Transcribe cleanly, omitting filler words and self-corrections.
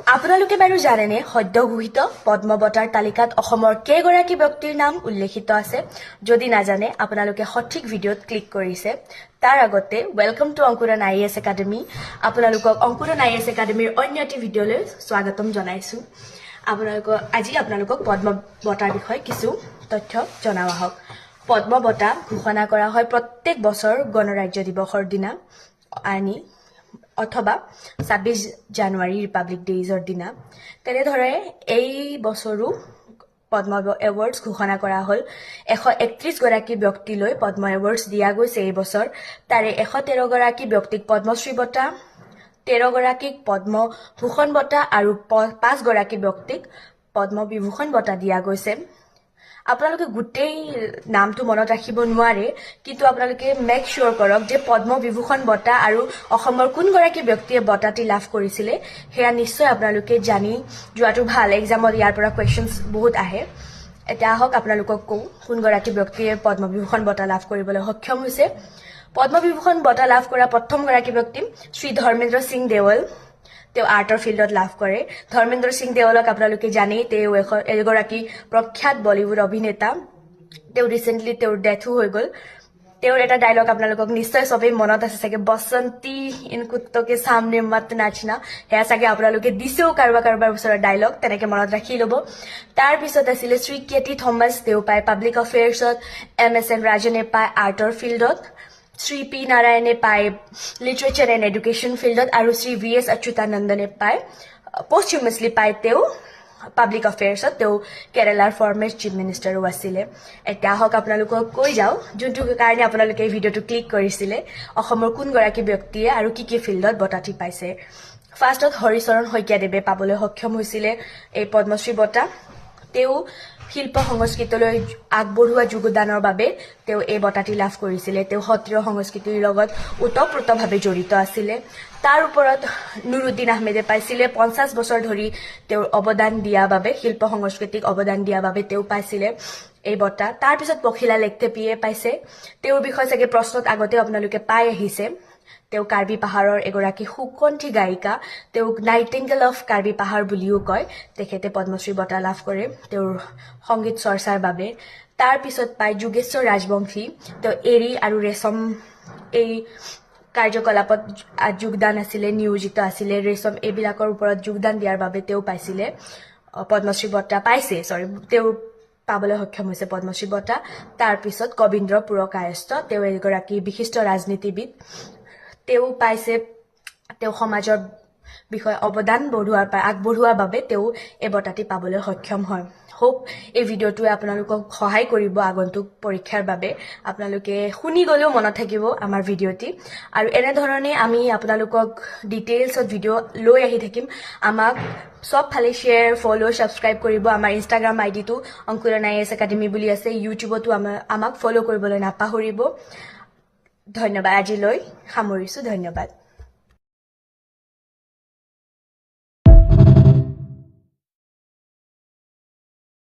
আপোনালোকে বাৰু জানেনে সদ্য ঘোষিত পদ্ম বঁটাৰ তালিকাত অসমৰ কেইগৰাকী ব্যক্তিৰ নাম উল্লেখিত আছে? যদি নাজানে আপোনালোকে সঠিক ভিডিঅ'ত ক্লিক কৰিছে। তাৰ আগতে welcome to Ankuran IAS academy. আপোনালোকক অংকুৰণ IAS একাডেমিৰ অন্য এটি ভিডিঅ'লৈ স্বাগতম জনাইছোঁ। আজি আপোনালোকক পদ্ম বঁটাৰ বিষয়ে কিছু তথ্য জনাও আহক। পদ্ম বঁটা ঘোষণা কৰা হয় প্ৰত্যেক বছৰ গণৰাজ্য দিৱসৰ দিনা অথবা 26 জানুৱাৰী ৰিপাব্লিক ডেজৰ দিনা। তেনেদৰে এই বছৰো পদ্ম এৱাৰ্ডছ ঘোষণা কৰা হ'ল। 131 গৰাকী ব্যক্তিলৈ পদ্ম এৱাৰ্ডছ দিয়া গৈছে এই বছৰ। তাৰে 113 গৰাকী ব্যক্তিক পদ্মশ্ৰী বঁটা, 13 গৰাকীক পদ্মভূষণ বঁটা আৰু 5 গৰাকী ব্যক্তিক পদ্মবিভূষণ বঁটা দিয়া গৈছে। আপোনালোকে গোটেই নামটো মনত ৰাখিব নোৱাৰে, কিন্তু আপোনালোকে মেক চিয়ৰ কৰক যে পদ্মবিভূষণ বঁটা আৰু অসমৰ কোনগৰাকী ব্যক্তিয়ে বঁটাটি লাভ কৰিছিলে সেয়া নিশ্চয় আপোনালোকে জানি যোৱাটো ভাল। এক্সামত ইয়াৰ পৰা কুৱেশ্যনছ বহুত আহে। এতিয়া আহক আপোনালোকক কওঁ কোনগৰাকী ব্যক্তিয়ে পদ্মবিভূষণ বঁটা লাভ কৰিবলৈ সক্ষম হৈছে। পদ্মবিভূষণ বঁটা লাভ কৰা প্ৰথমগৰাকী ব্যক্তি শ্ৰী ধৰ্মেন্দ্ৰ সিং দেৱল। তেওঁ আৰ্টৰ ফিল্ডত লাভ কৰে। ধৰ্মেন্দ্ৰ সিং দেৱলক আপোনালোকে জানেই, তেওঁ এগৰাকী প্ৰখ্যাত বলিউড অভিনেতা। তেওঁ ৰিচেণ্টলি তেওঁৰ ডেথো হৈ গ'ল। তেওঁৰ এটা ডায়লগ আপোনালোকক নিশ্চয় চবেই মনত আছে চাগে, বসন্তী ইন কুত্তকে সামনে মত নাচনা। সেয়া চাগে আপোনালোকে দিছেও কাৰোবাৰ ওচৰত ডায়লগ, তেনেকে মনত ৰাখি ল'ব। তাৰপিছত আছিলে শ্ৰী কেটি থমাছ, তেওঁ পায় পাব্লিক এফেয়াৰ্ছত। MSN ৰাজনে পায় আৰ্টৰ ফিল্ডত। শ্ৰী পি নাৰায়ণে পায় লিটাৰেচাৰ এণ্ড এডুকেশ্যন ফিল্ডত, আৰু শ্ৰী VS অচ্যুতানন্দনে পায় পষ্টহিউমাছলি পায় তেওঁ পাব্লিক এফেয়াৰ্ছত। তেওঁ কেৰালাৰ ফৰ্মাৰ চিফ মিনিষ্টাৰো আছিলে। এতিয়া আহক আপোনালোকক কৈ যাওঁ যোনটো কাৰণে আপোনালোকে এই ভিডিঅ'টো ক্লিক কৰিছিলে, অসমৰ কোনগৰাকী ব্যক্তিয়ে আৰু কি ফিল্ডত বঁটাটি পাইছে। ফাৰ্ষ্টত হৰিচৰণ শইকীয়াদেৱে পাবলৈ সক্ষম হৈছিলে এই পদ্মশ্ৰী বঁটা। তেওঁ শিল্প সংস্কৃতিলৈ আগবঢ়োৱা যোগদানৰ বাবে তেওঁ এই বঁটাটি লাভ কৰিছিলে। তেওঁ সত্ৰীয় সংস্কৃতিৰ লগত ওতঃপ্ৰোতভাৱে জড়িত আছিলে। তাৰ ওপৰত নুৰুদ্দিন আহমেদে পাইছিলে 50 বছৰ ধৰি তেওঁৰ অৱদান দিয়া বাবে, শিল্প সংস্কৃতিক অৱদান দিয়া বাবে তেওঁ পাইছিলে এই বঁটা। তাৰপিছত পখিলা লেখথেপিয়ে পাইছে। তেওঁৰ বিষয়ে চাগে প্ৰশ্নত আগতেও আপোনালোকে পাই আহিছে। তেওঁ কাৰ্বি পাহাৰৰ এগৰাকী সুকণ্ঠী গায়িকা। তেওঁক নাইটিংগেল অফ কাৰ্বি পাহাৰ বুলিও কয়। তেখেতে পদ্মশ্ৰী বঁটা লাভ কৰে তেওঁৰ সংগীত চৰ্চাৰ বাবে। তাৰপিছত পায় যোগেশ্বৰ ৰাজবংশী। তেওঁ এৰী আৰু ৰেচম এই কাৰ্যকলাপত যোগদান আছিলে, নিয়োজিত আছিলে। ৰেচম এইবিলাকৰ ওপৰত যোগদান দিয়াৰ বাবে তেওঁ পাইছিলে পদ্মশ্ৰী বঁটা তেওঁ পাবলৈ সক্ষম হৈছে পদ্মশ্ৰী বঁটা। তাৰপিছত কবীন্দ্ৰ পুৰকায়স্থ, তেওঁ এগৰাকী বিশিষ্ট ৰাজনীতিবিদ। তেওঁ পাইছে, তেওঁ সমাজৰ বিষয়ে অৱদান আগবঢ়োৱাৰ বাবে তেওঁ এই বঁটাটি পাবলৈ সক্ষম হয়। হোপ এই ভিডিঅ'টোৱে আপোনালোকক সহায় কৰিব আগন্তুক পৰীক্ষাৰ বাবে। আপোনালোকে শুনি গ'লেও মনত থাকিব আমাৰ ভিডিঅ'টি। আৰু এনেধৰণে আমি আপোনালোকক ডিটেইলছত ভিডিঅ' লৈ আহি থাকিম। আমাক চব ফালে শ্বেয়াৰ, ফ'ল', ছাবস্ক্ৰাইব কৰিব। আমাৰ ইনষ্টাগ্ৰাম আইডিটো অংকুৰণ IAS একাডেমি বুলি আছে। ইউটিউবতো আমাক ফ'ল' কৰিবলৈ নাপাহৰিব। ধন্যবাদ। আজিলৈ সামৰিছোঁ। ধন্যবাদ।